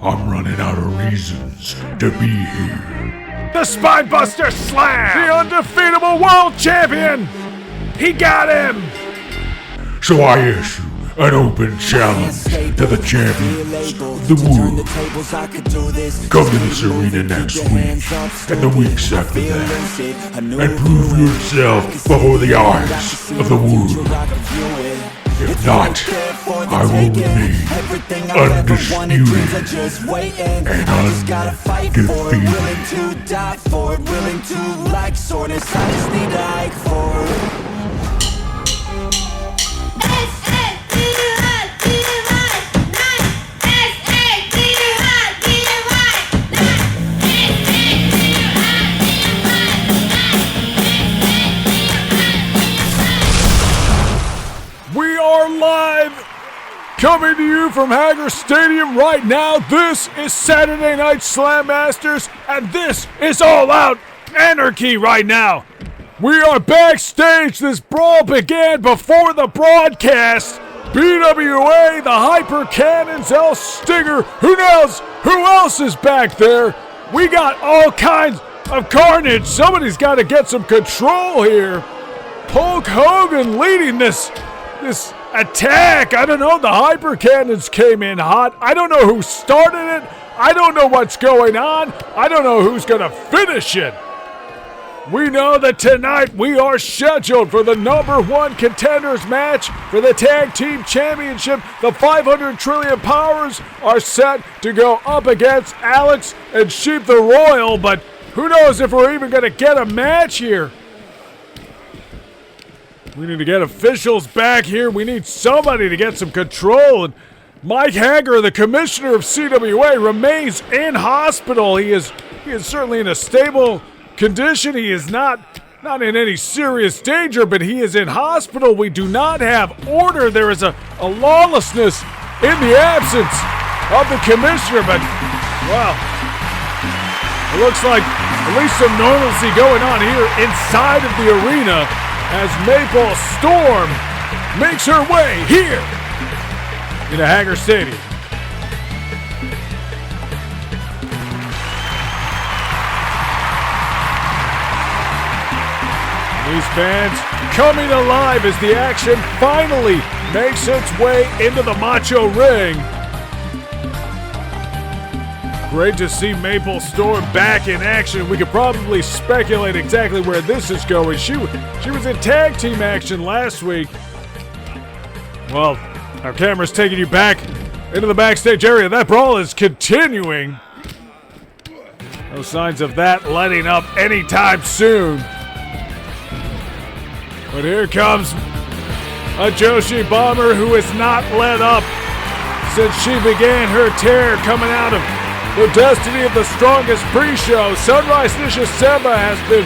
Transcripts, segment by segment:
I'm running out of reasons to be here. The Spinebuster Slam! The undefeatable world champion! He got him! So I issue an open challenge to the champions of the world. Come to this arena next week and the weeks after that and prove yourself before the eyes of the world. If not, I will remain undisputed and undefeated. Live, coming to you from Haggar Stadium right now. This is Saturday Night Slam Masters, and this is All Out Anarchy right now. We are backstage. This brawl began before the broadcast. BWA, the Hyper Cannons, El Stinger, who knows who else is back there? We got all kinds of carnage. Somebody's got to get some control here. Hulk Hogan leading this attack. I don't know. The Hyper Cannons came in hot. I don't know who started it. I don't know what's going on. I don't know who's going to finish it. We know that tonight we are scheduled for the #1 contenders match for the Tag Team Championship. The 500 Trillion Powers are set to go up against Alex and Sheep the Royal, but who knows if we're even going to get a match here. We need to get officials back here. We need somebody to get some control. And Mike Haggar, the commissioner of CWA, remains in hospital. He is certainly in a stable condition. He is not in any serious danger, but he is in hospital. We do not have order. There is a lawlessness in the absence of the commissioner, but, well, it looks like at least some normalcy going on here inside of the arena as Maple Storm makes her way here into Haggar Stadium. These fans coming alive as the action finally makes its way into the Macho Ring. Great to see Maple Storm back in action. We could probably speculate exactly where this is going. She was in tag team action last week. Well, our camera's taking you back into the backstage area. That brawl is continuing. No signs of that letting up anytime soon. But here comes a Joshi Bomber who has not let up since she began her tear coming out of the Destiny of the Strongest pre-show. Sunrise Nishisemba has been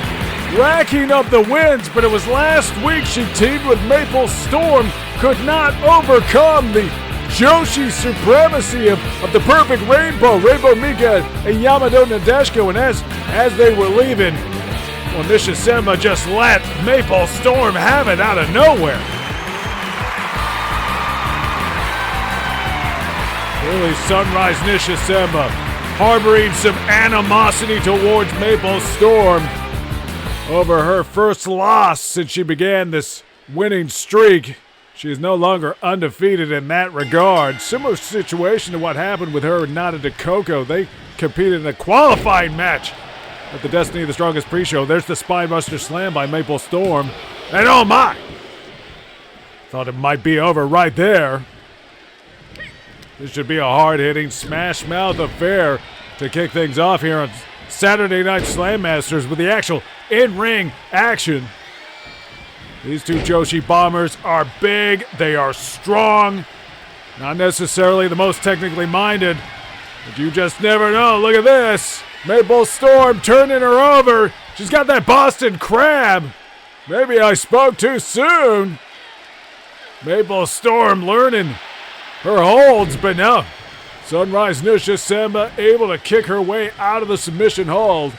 racking up the wins, but it was last week she teamed with Maple Storm, could not overcome the Joshi supremacy of the Perfect Rainbow Mika and Yamado Nadeshiko, and as they were leaving, well, Nishisemba just let Maple Storm have it out of nowhere. Really, Sunrise Nishisemba harboring some animosity towards Maple Storm over her first loss since she began this winning streak. She is no longer undefeated in that regard. Similar situation to what happened with her and Nada DeCoco. They competed in a qualifying match at the Destiny of the Strongest pre-show. There's the Spinebuster Slam by Maple Storm. And oh my! Thought it might be over right there. This should be a hard-hitting smash mouth affair to kick things off here on Saturday Night Slam Masters with the actual in-ring action. These two Joshi Bombers are big, they are strong, not necessarily the most technically minded, but you just never know. Look at this. Maple Storm turning her over. She's got that Boston Crab. Maybe I spoke too soon. Maple Storm learning her holds, but no. Sunrise Nishisemba able to kick her way out of the submission hold.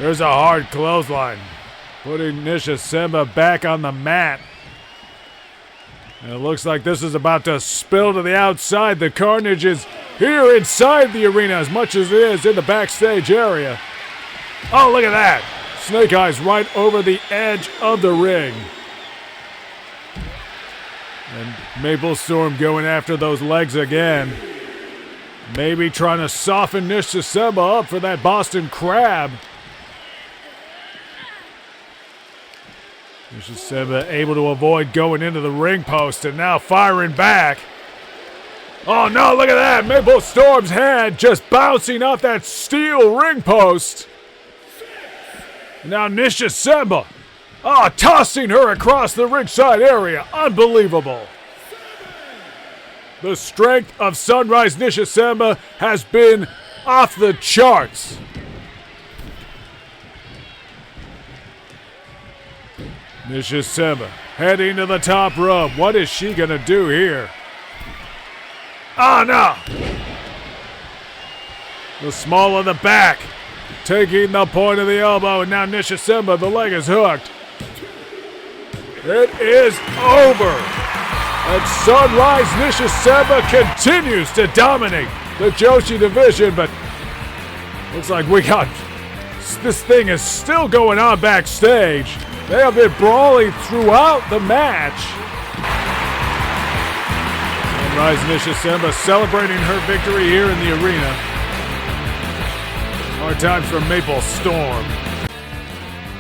There's a hard clothesline, putting Nishisemba back on the mat. And it looks like this is about to spill to the outside. The carnage is here inside the arena as much as it is in the backstage area. Oh, look at that. Snake Eyes right over the edge of the ring. And Maple Storm going after those legs again. Maybe trying to soften Nish Saseba up for that Boston Crab. Nish Saseba able to avoid going into the ring post and now firing back. Oh no, look at that! Maple Storm's hand just bouncing off that steel ring post. Now Nish Saseba, tossing her across the ringside area. Unbelievable. The strength of Sunrise Nish Saseba has been off the charts. Nish Saseba heading to the top rope. What is she going to do here? Oh, no. The small of the back taking the point of the elbow. And now Nish Saseba, the leg is hooked. It is over. And Sunrise Nish Saseba continues to dominate the Joshi division, but looks like this thing is still going on backstage. They have been brawling throughout the match. Sunrise Nish Saseba celebrating her victory here in the arena. Hard times for Maple Storm.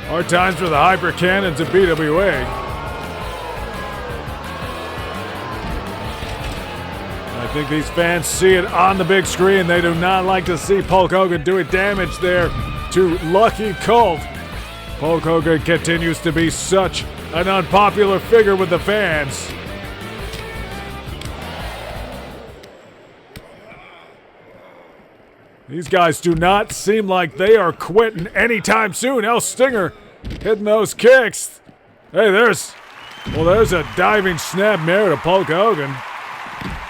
Hard times for the Hyper Cannons of BWA. I think these fans see it on the big screen. They do not like to see Hulk Hogan doing damage there to Lucky Colt. Hulk Hogan continues to be such an unpopular figure with the fans. These guys do not seem like they are quitting anytime soon. El Stinger hitting those kicks. Hey, there's a diving snap mare to Hulk Hogan.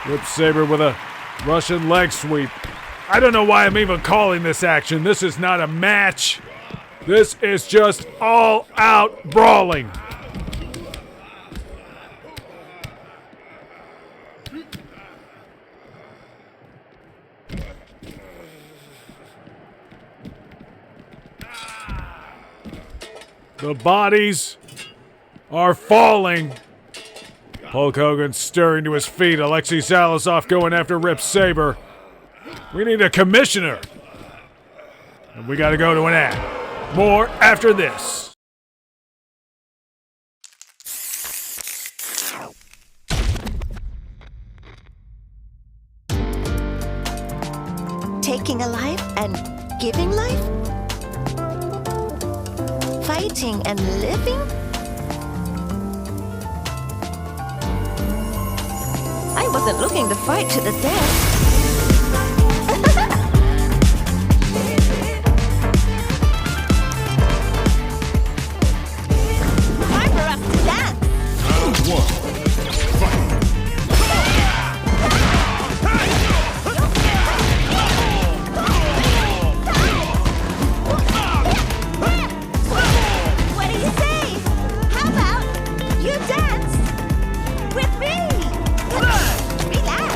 Whip Saber with a Russian leg sweep. I don't know why I'm even calling this action. This is not a match. This is just all-out brawling. The bodies are falling. Hulk Hogan stirring to his feet. Alexei Salasov going after Rip Saber. We need a commissioner. And we got to go to an ad. More after this. Taking a life and giving life? Fighting and living? I wasn't looking to fight to the death. Time for us to dance! Round one. Fight. What do you say? How about you dance with me? Relax.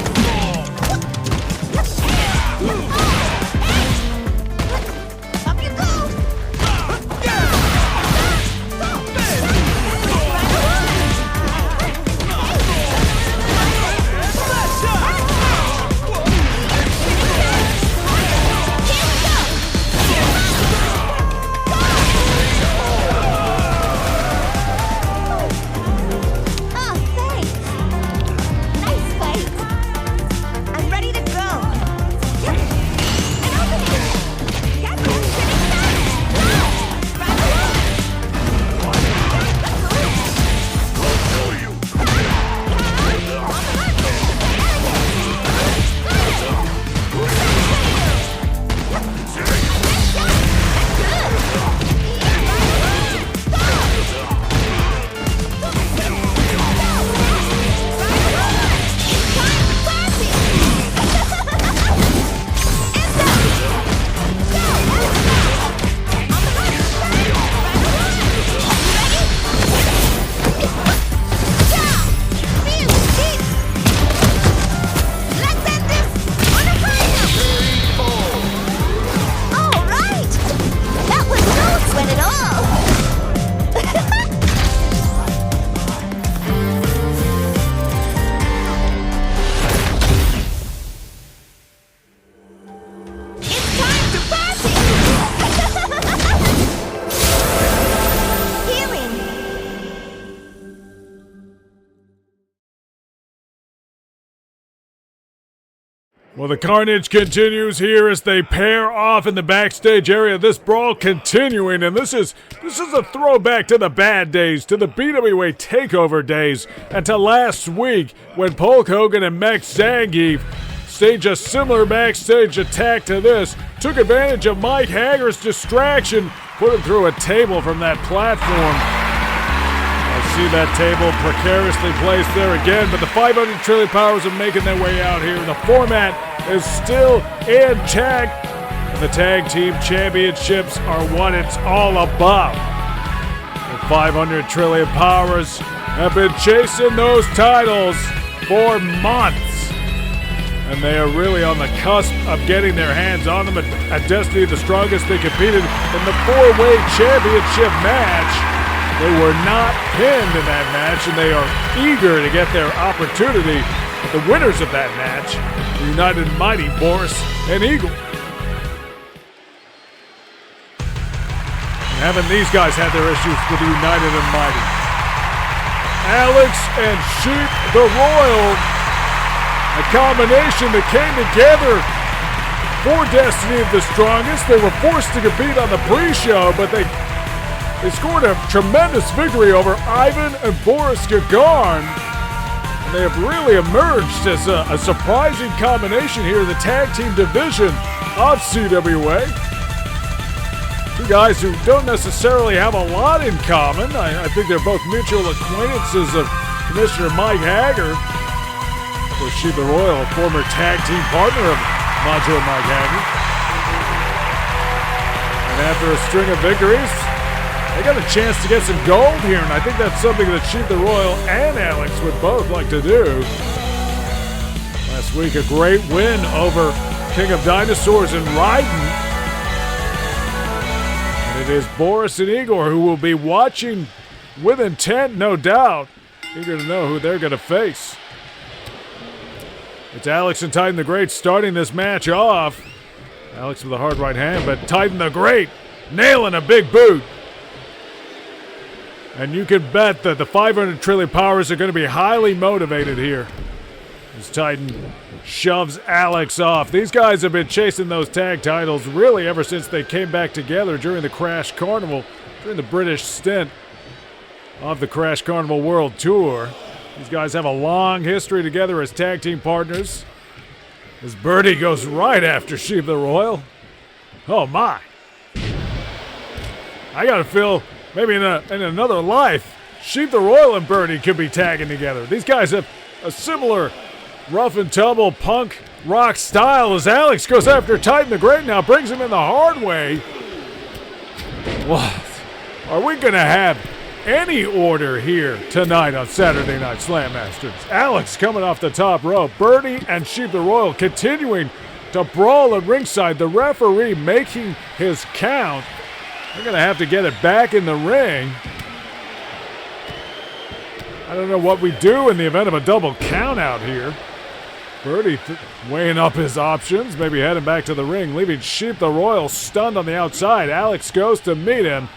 Well, the carnage continues here as they pair off in the backstage area. This brawl continuing, and this is a throwback to the bad days, to the BWA takeover days, and to last week when Hulk Hogan and Mech Zangief staged a similar backstage attack to this, took advantage of Mike Haggar's distraction, put him through a table from that platform. See that table precariously placed there again, but the 500 Trillion Powers are making their way out here. The format is still intact. The Tag Team Championships are what it's all about. The 500 Trillion Powers have been chasing those titles for months, and they are really on the cusp of getting their hands on them. At Destiny the Strongest, they competed in the 4-way championship match. They were not pinned in that match, and they are eager to get their opportunity. The winners of that match, the United and Mighty Boris and Eagle. And haven't these guys had their issues with the United and Mighty? Alex and Sheep the Royal, a combination that came together for Destiny of the Strongest. They were forced to compete on the pre-show, but they scored a tremendous victory over Ivan and Boris Gagarin. And they have really emerged as a surprising combination here in the tag team division of CWA. Two guys who don't necessarily have a lot in common. I think they're both mutual acquaintances of Commissioner Mike Haggar. Of course, Sheep the Royal, a former tag team partner of Macho Mike Haggar. And after a string of victories, they got a chance to get some gold here, and I think that's something that Sheep the Royal and Alex would both like to do. Last week, a great win over King of Dinosaurs and Raiden. And it is Boris and Igor who will be watching with intent, no doubt, eager to know who they're going to face. It's Alex and Titan the Great starting this match off. Alex with a hard right hand, but Titan the Great nailing a big boot. And you can bet that the 500 Trillion Powers are going to be highly motivated here as Titan shoves Alex off. These guys have been chasing those tag titles really ever since they came back together during the Crash Carnival, during the British stint of the Crash Carnival World Tour. These guys have a long history together as tag team partners. As Birdie goes right after Sheep the Royal. Oh my. I gotta feel maybe in another life, Sheep the Royal and Birdie could be tagging together. These guys have a similar rough and tumble punk rock style as Alex goes after Titan the Great now, brings him in the hard way. What? Are we going to have any order here tonight on Saturday Night Slam Masters? Alex coming off the top row. Birdie and Sheep the Royal continuing to brawl at ringside. The referee making his count. They're going to have to get it back in the ring. I don't know what we do in the event of a double count out here. Birdie weighing up his options, maybe heading back to the ring, leaving Sheep the Royal stunned on the outside. Alex goes to meet him.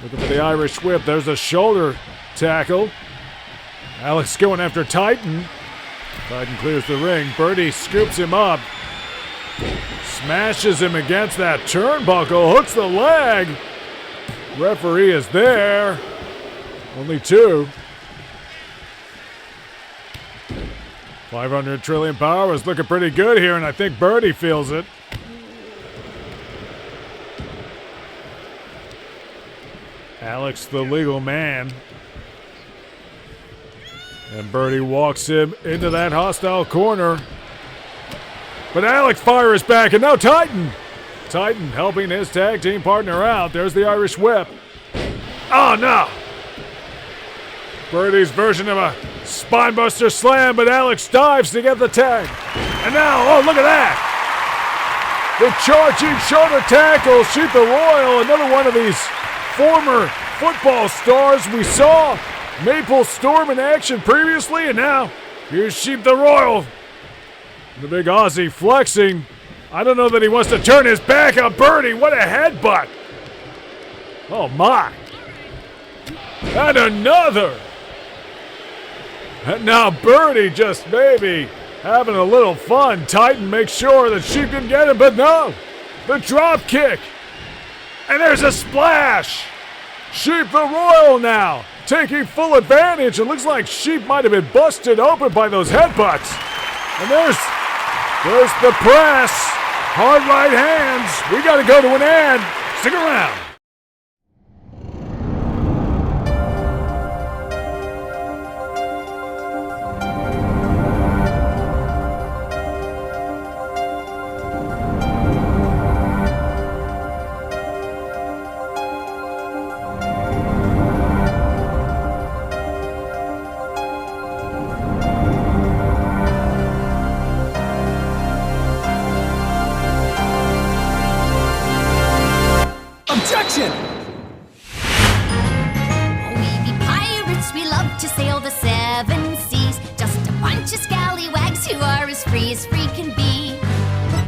Looking for the Irish whip. There's a shoulder tackle. Alex going after Titan. Titan clears the ring. Birdie scoops him up. Smashes him against that turnbuckle, hooks the leg. Referee is there. Only two. 500 Trillion Powers looking pretty good here, and I think Birdie feels it. Alex, the legal man. And Birdie walks him into that hostile corner. But Alex fires back, and now Titan. Titan helping his tag team partner out. There's the Irish whip. Oh, no. Birdie's version of a spinebuster slam, but Alex dives to get the tag. And now, oh, look at that. The charging shoulder tackle. Sheep the Royal, another one of these former football stars. We saw Maple Storm in action previously, and now here's Sheep the Royal. The big Aussie flexing. I don't know that he wants to turn his back on Birdie. What a headbutt. Oh, my. And another. And now Birdie just maybe having a little fun. Titan makes sure that Sheep didn't get it, but no. The drop kick. And there's a splash. Sheep the Royal now taking full advantage. It looks like Sheep might have been busted open by those headbutts. And there's the press. Hard right hands. We got to go to an end. Stick around. Objection! We be pirates, we love to sail the seven seas. Just a bunch of scallywags who are as free can be.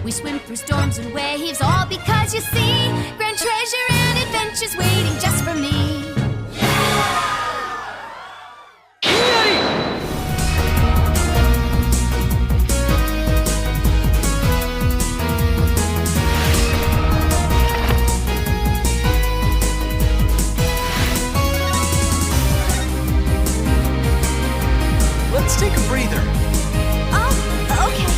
We swim through storms and waves, all because you see grand treasure and adventures waiting just for me. Let's take a breather. Oh, okay.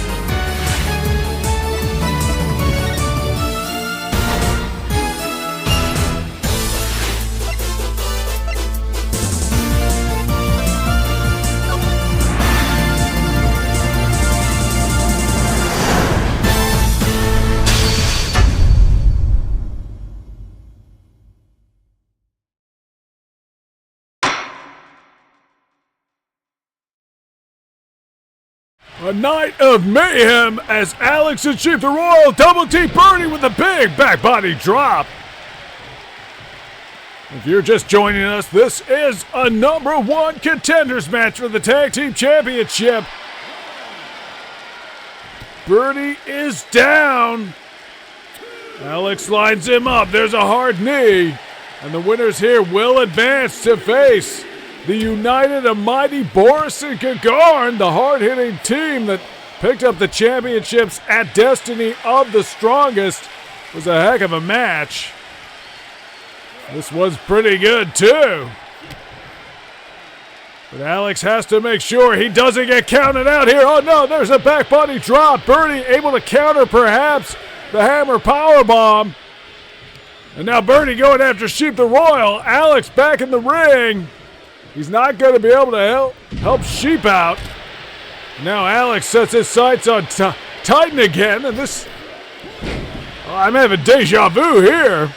A night of mayhem as Alex and Sheep the Royal double team Birdie with a big back body drop. If you're just joining us, this is a #1 contenders match for the Tag Team Championship. Birdie is down. Alex lines him up. There's a hard knee. And the winners here will advance to face the United and Mighty Boris and Gagarin, the hard-hitting team that picked up the championships at Destiny of the Strongest. It was a heck of a match. This was pretty good, too. But Alex has to make sure he doesn't get counted out here. Oh, no, there's a back body drop. Birdie able to counter, perhaps, the hammer powerbomb. And now Birdie going after Sheep the Royal. Alex back in the ring. He's not going to be able to help Sheep out. Now Alex sets his sights on Titan again, and this... I'm having deja vu here.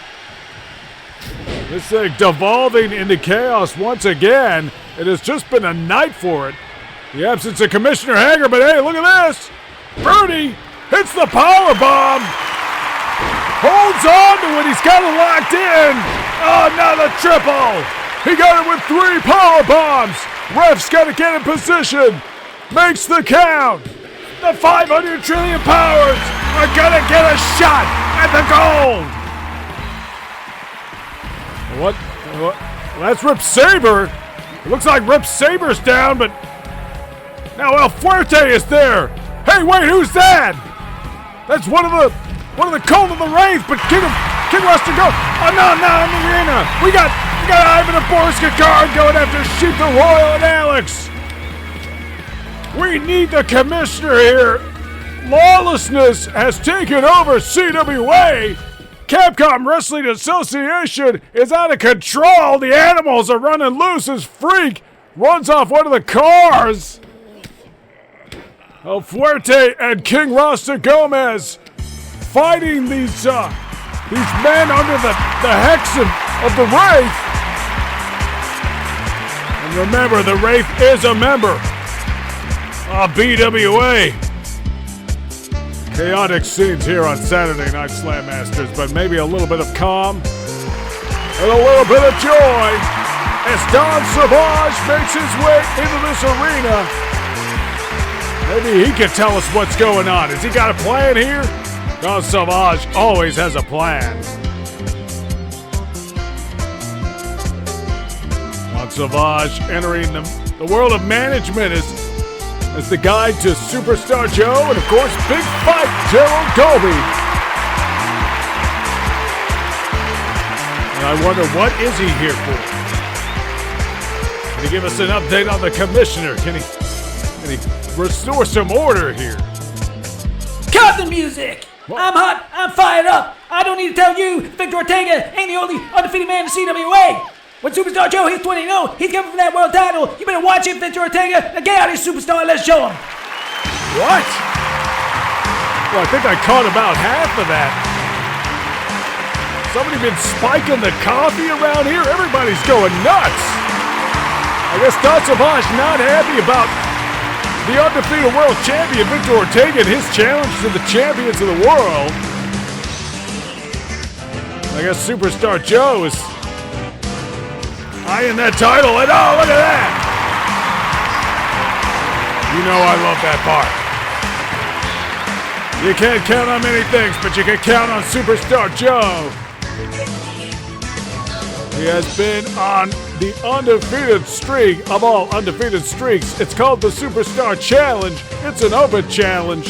This thing devolving into chaos once again. It has just been a night for it. The absence of Commissioner Haggar, but hey, look at this. Birdie hits the powerbomb. Holds on to it. He's got it locked in. Oh, another triple. He got it with 3 power bombs. Ref's got to get in position. Makes the count. The 500 trillion powers are going to get a shot at the gold. What? Well, that's Rip Saber. It looks like Rip Saber's down, but now El Fuerte is there. Hey, wait, who's that? That's one of the Cult of the Wraith, but King Rusty go. Oh, no, in the arena. We got Ivan and Boris Gagarin going after Sheep the Royal and Alex. We need the commissioner here. Lawlessness has taken over CWA. Capcom Wrestling Association is out of control. The animals are running loose as Freak runs off one of the cars. El Fuerte and King Rasta Gomez fighting these men under the hexen of the Wraith. And remember, the Wraith is a member of BWA. Chaotic scenes here on Saturday Night Slam Masters, but maybe a little bit of calm and a little bit of joy as Don Savage makes his way into this arena. Maybe he can tell us what's going on. Has he got a plan here? Don Savage always has a plan. Don Savage entering the world of management as as the guide to Superstar Joe and, of course, Big Fight Gerald Colby. And I wonder, what is he here for? Can he give us an update on the commissioner? Can he restore some order here? Cut the music! What? I'm hot, I'm fired up. I don't need to tell you, Victor Ortega ain't the only undefeated man in CWA. When Superstar Joe hits 20-0, he's coming for that world title. You better watch him, Victor Ortega. Now get out of here, Superstar, let's show him. What? Well, I think I caught about half of that. Somebody been spiking the coffee around here? Everybody's going nuts. I guess Don Savage not happy about the undefeated world champion Victor Ortega and his challenge to the champions of the world. I guess Superstar Joe is eyeing that title, and oh, look at that! You know I love that part. You can't count on many things, but you can count on Superstar Joe. He has been on the undefeated streak of all undefeated streaks. It's called the Superstar Challenge. It's an open challenge.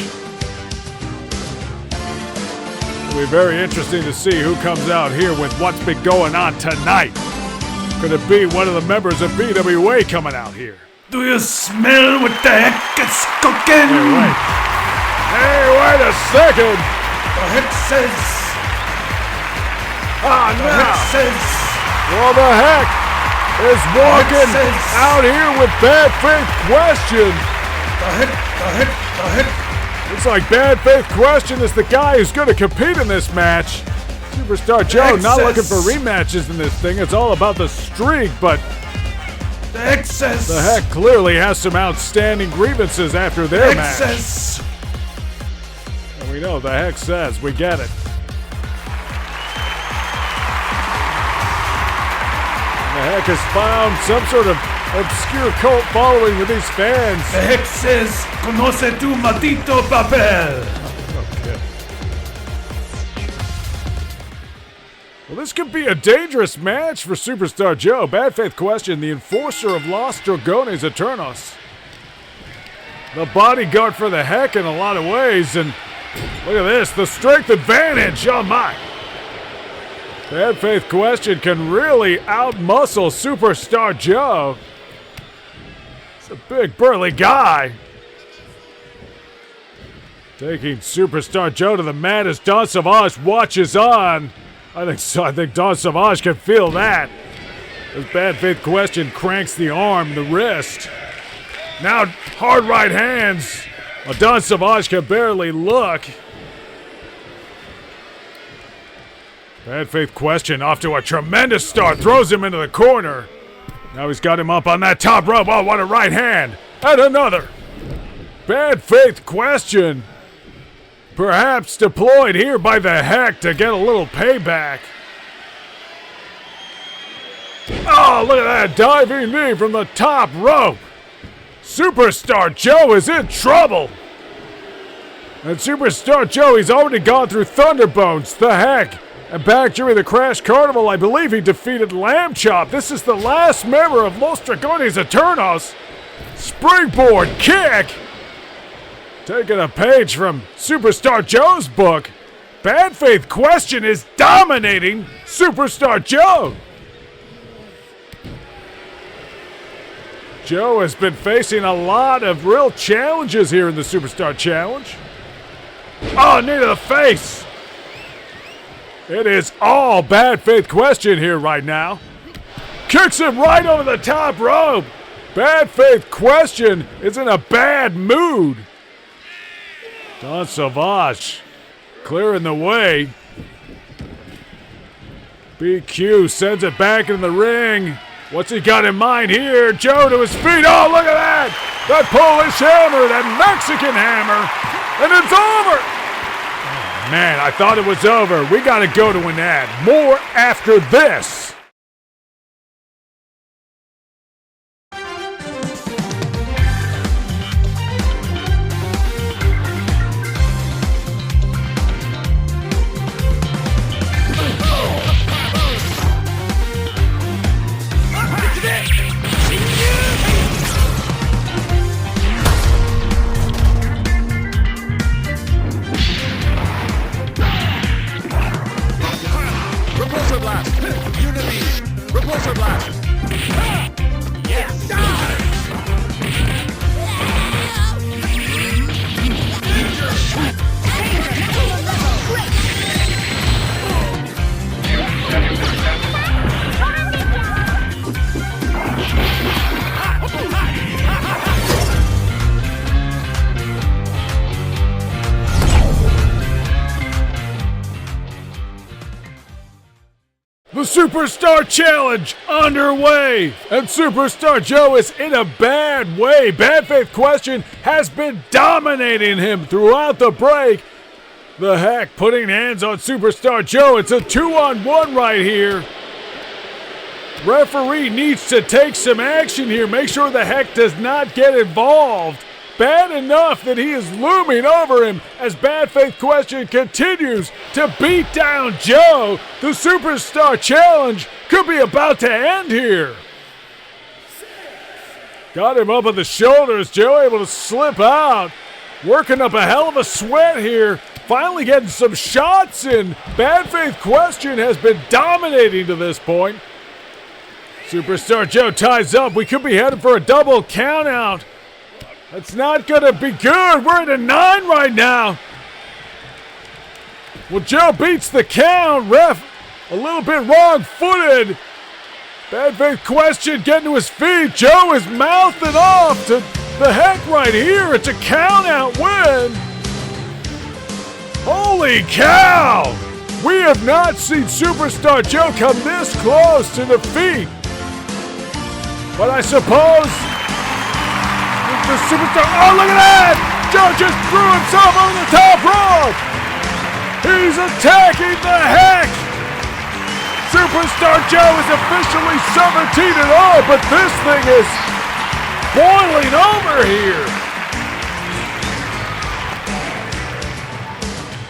It'll be very interesting to see who comes out here with what's been going on tonight. Could it be one of the members of BWA coming out here? Do you smell what the heck is cooking? Hey, wait a second! The heck says... Ah, The no! heck says... Well, the heck is walking out here with Bad Faith Question. The heck. Looks like Bad Faith Question is the guy who's going to compete in this match. Superstar Joe not looking for rematches in this thing. It's all about the streak, but The heck says... the heck clearly has some outstanding grievances after their match. And we know the heck says. We get it. The heck has found some sort of obscure cult following with these fans. The heck says... Conoce tu maldito papel. Okay. Well, this could be a dangerous match for Superstar Joe. Bad Faith Question, the enforcer of Los Dragones Eternos. The bodyguard for the heck in a lot of ways. And look at this, the strength advantage. Oh my. Bad Faith Question can really out-muscle Superstar Joe. He's a big burly guy. Taking Superstar Joe to the mat as Don Savage watches on. I think Don Savage can feel that. As Bad Faith Question cranks the arm, the wrist. Now hard right hands. Well, Don Savage can barely look. Bad Faith Question off to a tremendous start. Throws him into the corner. Now he's got him up on that top rope. Oh, what a right hand. And another. Bad Faith Question. Perhaps deployed here by the heck to get a little payback. Oh, look at that diving knee from the top rope. Superstar Joe is in trouble. And Superstar Joe, he's already gone through Thunderbones, the heck, and back during the Crash Carnival. I believe he defeated Lamb Chop. This is the last member of Los Dragones Eternos. Springboard kick. Taking a page from Superstar Joe's book, Bad Faith Question is dominating Superstar Joe. Joe has been facing a lot of real challenges here in the Superstar Challenge. Oh, knee to the face. It is all Bad Faith Question here right now. Kicks him right over the top rope. Bad Faith Question is in a bad mood. Don Savage clearing the way. BQ sends it back in the ring. What's he got in mind here? Joe to his feet. Oh, look at that! That Polish hammer, that Mexican hammer. And it's over! Oh, man, I thought it was over. We got to go to an ad. More after this. The Superstar Challenge underway, and Superstar Joe is in a bad way. Bad Faith Question has been dominating him throughout the break. The Heck putting hands on Superstar Joe. It's a 2-on-1 right here. Referee needs to take some action here. Make sure the Heck does not get involved. Bad enough that he is looming over him as Bad Faith Question continues to beat down Joe. The Superstar Challenge could be about to end here. Got him up on the shoulders. Joe able to slip out. Working up a hell of a sweat here. Finally getting some shots in. Bad Faith Question has been dominating to this point. Superstar Joe ties up. We could be headed for a double countout. That's not going to be good. We're at a 9 right now. Well, Joe beats the count. Ref a little bit wrong-footed. Bad Faith Question getting to his feet. Joe is mouthing off to the Heck right here. It's a count-out win. Holy cow! We have not seen Superstar Joe come this close to defeat. But I suppose the Superstar... Oh, look at that! Joe just threw himself on the top rope! He's attacking the Heck! Superstar Joe is officially 17-0, but this thing is boiling over here!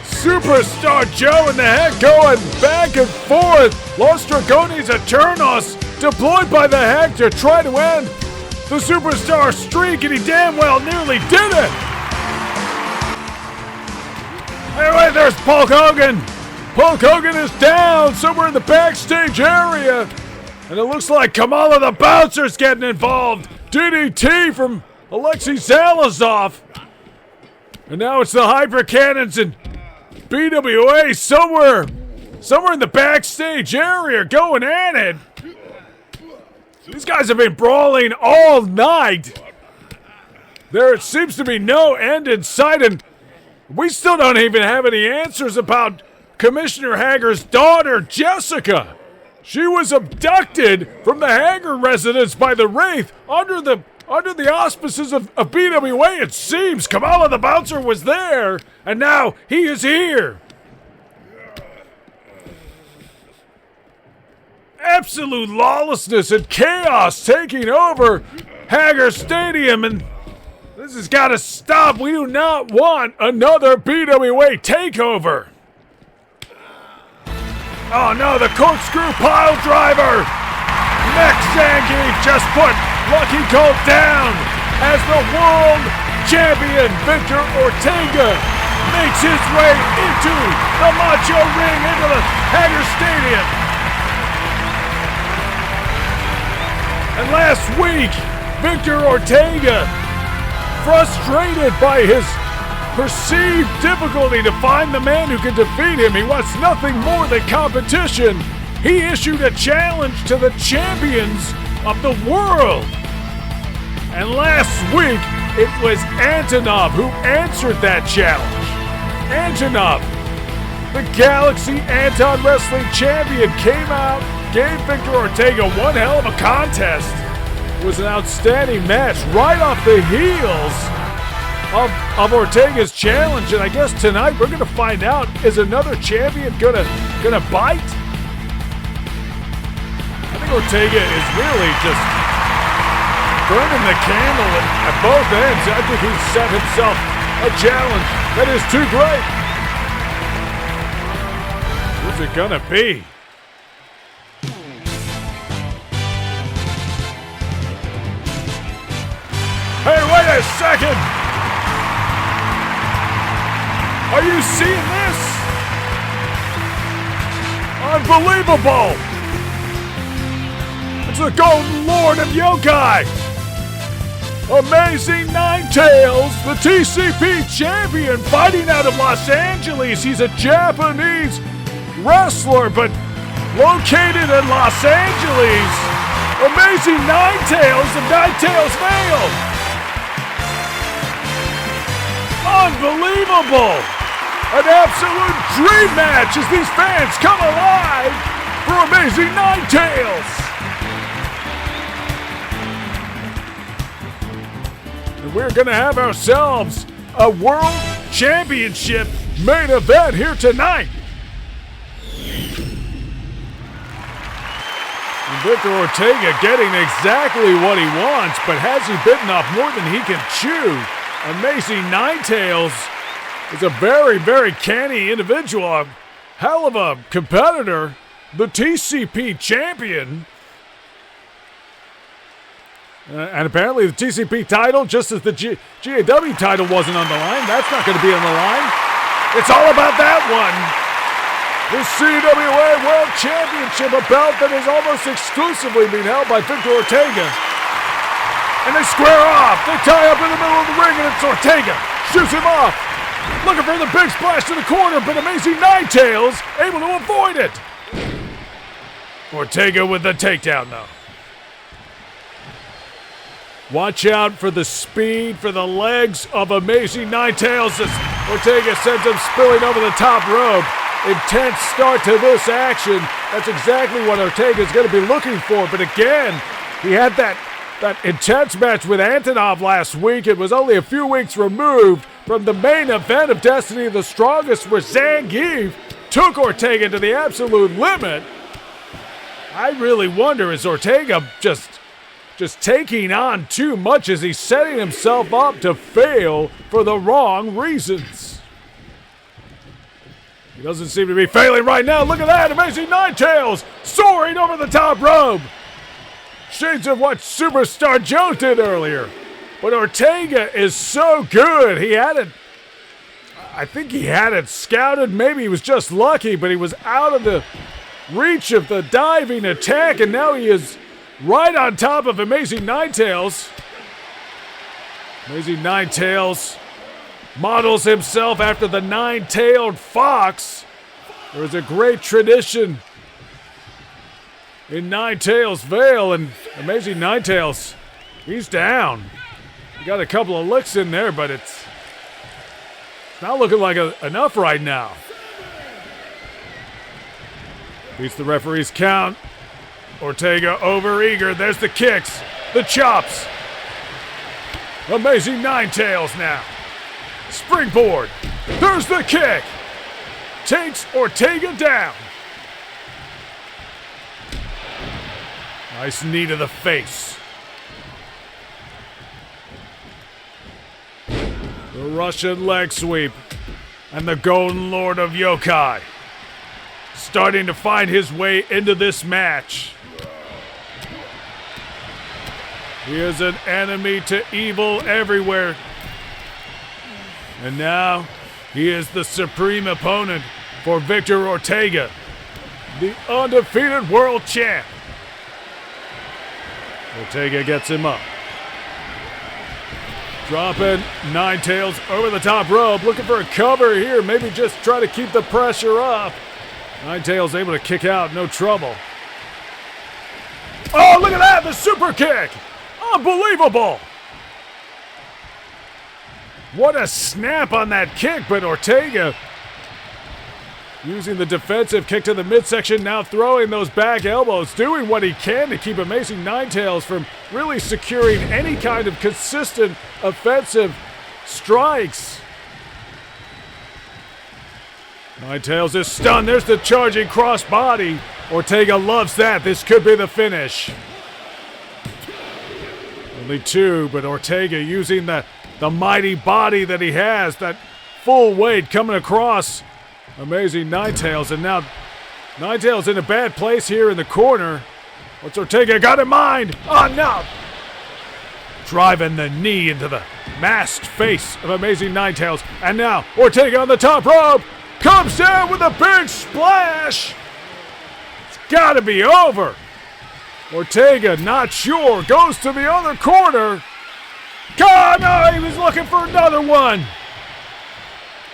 Superstar Joe and the Heck going back and forth! Los Dragones Eternos deployed by the Heck to try to end the Superstar streak, and he damn well nearly did it! Anyway, there's Hulk Hogan! Hulk Hogan is down somewhere in the backstage area, and it looks like Kamala the Bouncer's getting involved! DDT from Alexei Zalazov! And now it's the Hydra Cannons and BWA somewhere in the backstage area going at it! These guys have been brawling all night. There seems to be no end in sight, and we still don't even have any answers about Commissioner Haggar's daughter, Jessica. She was abducted from the Haggar residence by the Wraith under the auspices of BWA, it seems. Kamala the Bouncer was there, and now he is here. Absolute lawlessness and chaos taking over Haggar Stadium, and this has got to stop. We do not want another BWA takeover. Oh no, the corkscrew pile driver! Mexangi just put Lucky Colt down as the world champion Victor Ortega makes his way into the Macho Ring, into the Haggar Stadium. And last week, Victor Ortega, frustrated by his perceived difficulty to find the man who can defeat him, he wants nothing more than competition. He issued a challenge to the champions of the world. And last week, it was Antonov who answered that challenge. Antonov, the Galaxy Anton Wrestling Champion, came out, gave Victor Ortega one hell of a contest. It was an outstanding match right off the heels of Ortega's challenge, and I guess tonight we're gonna find out, is another champion gonna bite? I think Ortega is really just burning the candle at both ends. I think he's set himself a challenge that is too great. What's it gonna be? Hey, wait a second! Are you seeing this? Unbelievable! It's the Golden Lord of Yokai! Amazing Ninetales, the TCP Champion, fighting out of Los Angeles. He's a Japanese wrestler, but located in Los Angeles. Amazing Ninetales of Ninetales Vale. Unbelievable! An absolute dream match as these fans come alive for Amazing Nine Tails. And we're going to have ourselves a World Championship main event here tonight. And Victor Ortega getting exactly what he wants, but has he bitten off more than he can chew? Amazing Nine Tails is a very, very canny individual, a hell of a competitor, the TCP Champion. And apparently the TCP title, just as the GAW title wasn't on the line, that's not going to be on the line. It's all about that one. The CWA World Championship, a belt that is almost exclusively being held by Victor Ortega. And they square off. They tie up in the middle of the ring, and it's Ortega. Shoots him off. Looking for the big splash to the corner, but Amazing Nine Tails able to avoid it. Ortega with the takedown, though. Watch out for the speed, for the legs of Amazing Nine Tails as Ortega sends him spilling over the top rope. Intense start to this action. That's exactly what Ortega is going to be looking for. But again, he had that intense match with Antonov last week. It was only a few weeks removed from the main event of Destiny of the Strongest, where Zangief took Ortega to the absolute limit. I really wonder, is Ortega just taking on too much? Is he setting himself up to fail for the wrong reasons? He doesn't seem to be failing right now. Look at that. Amazing Nine Tails soaring over the top rope. Shades of what Superstar Joe did earlier. But Ortega is so good. I think he had it scouted. Maybe he was just lucky, but he was out of the reach of the diving attack, and now he is right on top of Amazing Nine Tails. Amazing Nine Tails models himself after the nine-tailed fox. There is a great tradition in Nine Tails Vale, and Amazing Nine Tails, he's down. He got a couple of licks in there, but it's not looking like enough right now. Beats the referee's count. Ortega overeager. There's the kicks, the chops. Amazing Nine Tails now. Springboard. There's the kick. Takes Ortega down. Nice knee to the face. The Russian leg sweep. And the Golden Lord of Yokai starting to find his way into this match. He is an enemy to evil everywhere. And now, he is the supreme opponent for Victor Ortega, the undefeated world champ. Ortega gets him up. Dropping Nine Tails over the top rope, looking for a cover here, maybe just try to keep the pressure up. Nine Tails able to kick out, no trouble. Oh, look at that, the super kick! Unbelievable! What a snap on that kick, but Ortega using the defensive kick to the midsection, now throwing those back elbows, doing what he can to keep Amazing Nine Tails from really securing any kind of consistent offensive strikes. Nine Tails is stunned. There's the charging crossbody. Ortega loves that. This could be the finish. Only two, but Ortega using the mighty body that he has, that full weight coming across Amazing Nine Tails, and now Nine Tails in a bad place here in the corner. What's Ortega got in mind? Oh, no! Driving the knee into the masked face of Amazing Nine Tails, and now Ortega on the top rope, comes down with a big splash! It's gotta be over! Ortega, not sure, goes to the other corner. God, no, he was looking for another one.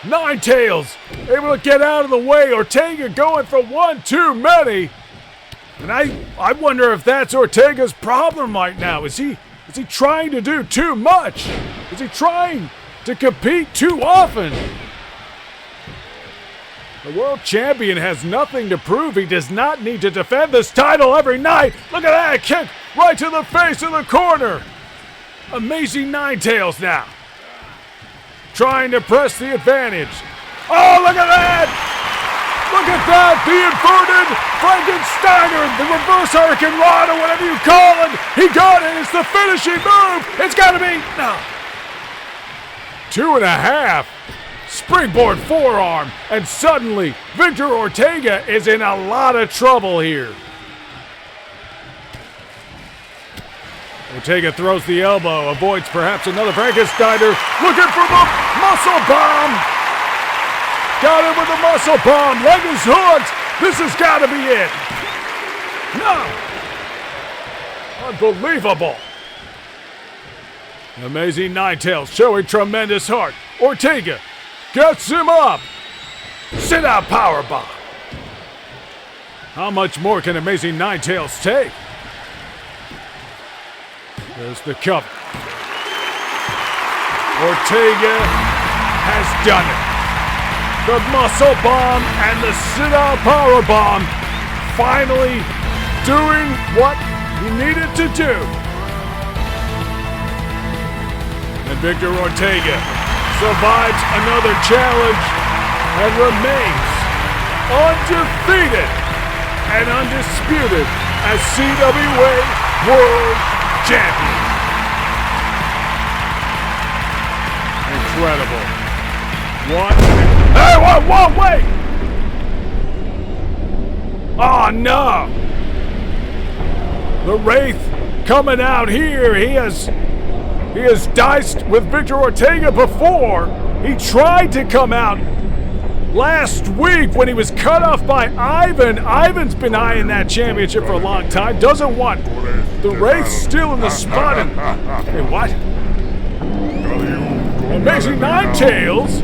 Nine Tails able to get out of the way. Ortega going for one too many. And I wonder if that's Ortega's problem right now. Is he trying to do too much? Is he trying to compete too often? The world champion has nothing to prove. He does not need to defend this title every night. Look at that kick right to the face of the corner. Amazing Nine Tails now. Trying to press the advantage. Oh, look at that! Look at that! The inverted Frankensteiner, the reverse Hurricane Rod, or whatever you call it. He got it. It's the finishing move. It's got to be. No. 2.5. Springboard forearm. And suddenly, Victor Ortega is in a lot of trouble here. Ortega throws the elbow, avoids perhaps another Frankensteiner, looking for the muscle bomb. Got him with the muscle bomb. Leg is hooked. This has got to be it. No. Unbelievable. Amazing Nine Tails showing tremendous heart. Ortega gets him up. Sit out powerbomb. How much more can Amazing Nine Tails take? There's the cover. Ortega has done it. The muscle bomb and the sit-out power bomb finally doing what he needed to do. And Victor Ortega survives another challenge and remains undefeated and undisputed as CWA World Champion. Incredible. What? Hey, whoa, wait! Oh, no! The Wraith coming out here. He has diced with Victor Ortega before. He tried to come out last week when he was cut off by Ivan. Ivan's been eyeing that championship for a long time. Doesn't want the Wraith still in the spot. And hey, what? Amazing Nine Tails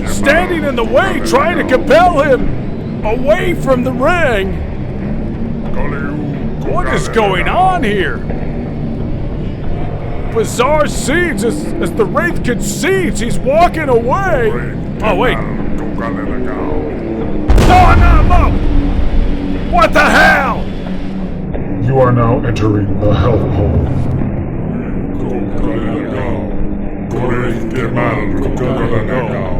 standing in the way, trying to compel him away from the ring. What is going on here? Bizarre scenes as the Wraith concedes. He's walking away. Oh, wait. No! What the hell? You are now entering the hellhole. Corre, quemar, tocarle la cao.